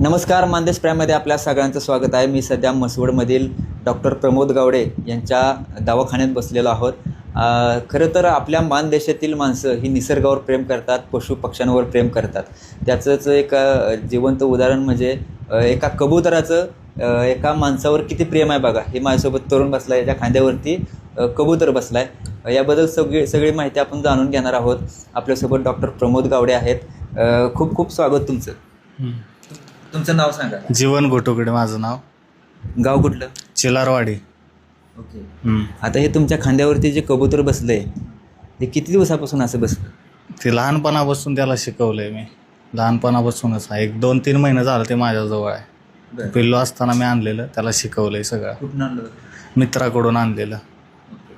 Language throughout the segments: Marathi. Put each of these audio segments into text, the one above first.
नमस्कार, मानदेश प्राईममध्ये आपल्या सगळ्यांचं स्वागत आहे. मी सध्या म्हसवडमधील डॉक्टर प्रमोद गावडे यांच्या दवाखान्यात बसलेलो आहोत. खरं तर आपल्या मानदेशातील माणसं ही निसर्गावर प्रेम करतात, पशुपक्ष्यांवर प्रेम करतात. त्याचंच एक जिवंत उदाहरण म्हणजे एका कबुतराचं एका माणसावर किती प्रेम आहे बघा. हे माझ्यासोबत तरुण बसला आहे, याच्या खांद्यावरती कबूतर बसला आहे. याबद्दल सगळी माहिती आपण जाणून घेणार आहोत. आपल्यासोबत डॉक्टर प्रमोद गावडे आहेत. खूप खूप स्वागत तुमचं. तुमचं नाव सांगा. जीवन घोटुकडे माझं नाव. गाव कुठलं? चिलारवाडी. ओके. आता हे तुमच्या खांद्यावरती जे कबूतर बसलंय ते किती दिवसापासून असं बसलं? ते लहानपणापासून त्याला शिकवलंय मी. लहानपणापासूनच आहे. 1-2-3 महिने झालं ते माझ्याजवळ आहे. पिल्लू असताना मी आणलेलं, त्याला शिकवलंय सगळं. कुठून आणलं? मित्राकडून आणलेलं.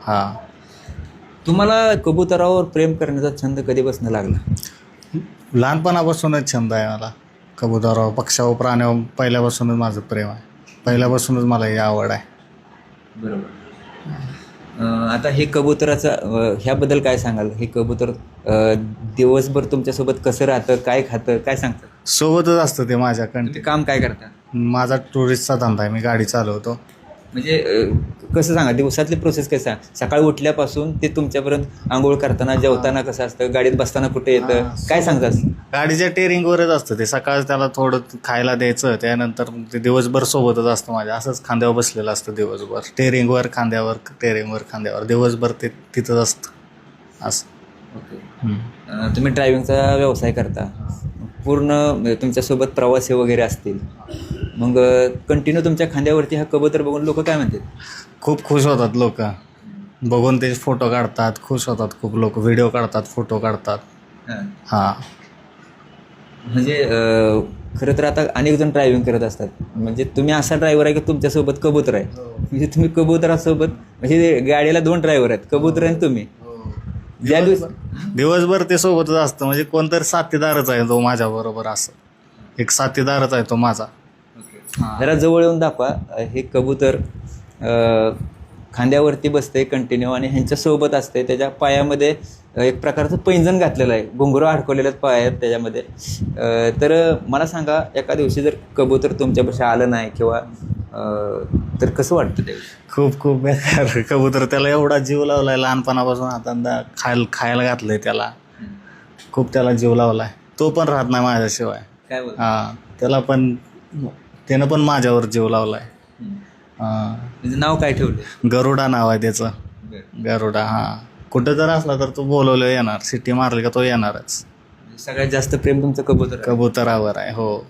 हां. तुम्हाला कबुतरावर प्रेम करण्याचा छंद कधीपासून लागला? लहानपणापासूनच छंद आहे मला. कबुतरावर, पक्ष्यावर, प्राण्यावर पहिल्यापासूनच माझं प्रेम आहे. पहिल्यापासूनच मला ही आवड आहे. बरोबर. आता हे कबुतराचं ह्याबद्दल काय सांगाल? हे कबूतर दिवसभर तुमच्यासोबत कसं राहतं, काय खातं, काय सांगतं? सोबतच असतं ते माझ्याकडं. तुम्ही काम काय करता? माझा टुरिस्टचा धंदा आहे. मी गाडी चालवतो. म्हणजे कसं सांगा, दिवसातली प्रोसेस कसं? सकाळी उठल्यापासून ते तुमच्यापर्यंत आंघोळ करताना, जेवताना कसं असतं, गाडीत बसताना कुठे येतं, काय सांगतात? गाडीच्या टेरिंगवरच असतं ते. सकाळी त्याला थोडं खायला द्यायचं, त्यानंतर ते दिवसभर सोबतच असतं माझ्या. असंच खांद्यावर बसलेलं असतं दिवसभर. टेरिंगवर खांद्यावर दिवसभर ते तिथंच असतं असं. ओके. तुम्ही ड्रायव्हिंगचा व्यवसाय करता, पूर्ण तुमच्यासोबत प्रवासी वगैरे असतील, मग कंटिन्यू तुमच्या खांद्यावरती हा कबूतर बघून लोक काय म्हणतात? खूप खुश होतात लोक बघून. ते फोटो काढतात, खुश होतात खूप लोक. व्हिडिओ काढतात, फोटो काढतात. हां. म्हणजे खरं तर आता अनेक जण ड्रायव्हिंग करत असतात. म्हणजे तुम्ही असा ड्रायव्हर आहे की तुमच्यासोबत कबूतर आहे. म्हणजे तुम्ही कबुतरासोबत, म्हणजे गाडीला 2 ड्रायव्हर आहेत, कबूतर आणि तुम्ही. ज्या दिवसभर ते सोबतच असतं. म्हणजे कोणतरी साथीदारच आहे तो माझ्याबरोबर. असं एक साथीदारच आहे तो माझा. जरा जवळ येऊन दाखवा. हे कबूतर खांद्यावरती बसते कंटिन्यू आणि ह्यांच्यासोबत असते. त्याच्या पायामध्ये एक प्रकारचं पैंजण घातलेलं आहे, घुंगरू अडकवलेलं पाय आहेत त्याच्यामध्ये. तर मला सांगा, एका दिवशी जर कबूतर तुमच्यापाशी आलं नाही किंवा तर कसं वाटतं ते? खूप खूप बेकार कबूतर. त्याला एवढा जीव लावला आहे लहानपणापासून. आता खायला घातलं आहे त्याला. खूप त्याला जीव लावला आहे. तो पण राहत नाही माझ्याशिवाय. काय बोल? हां. त्यानं पण माझ्यावर जीव लावला आहे. म्हणजे नाव काय ठेवलं? गरुडा नाव आहे त्याचं. गरुडा. हां. कुठं जर असला तर तो बोलवलं येणार. सिटी मारली का तो येणारच. सगळ्यात जास्त प्रेम तुमचं कबूतरावर आहे. हो.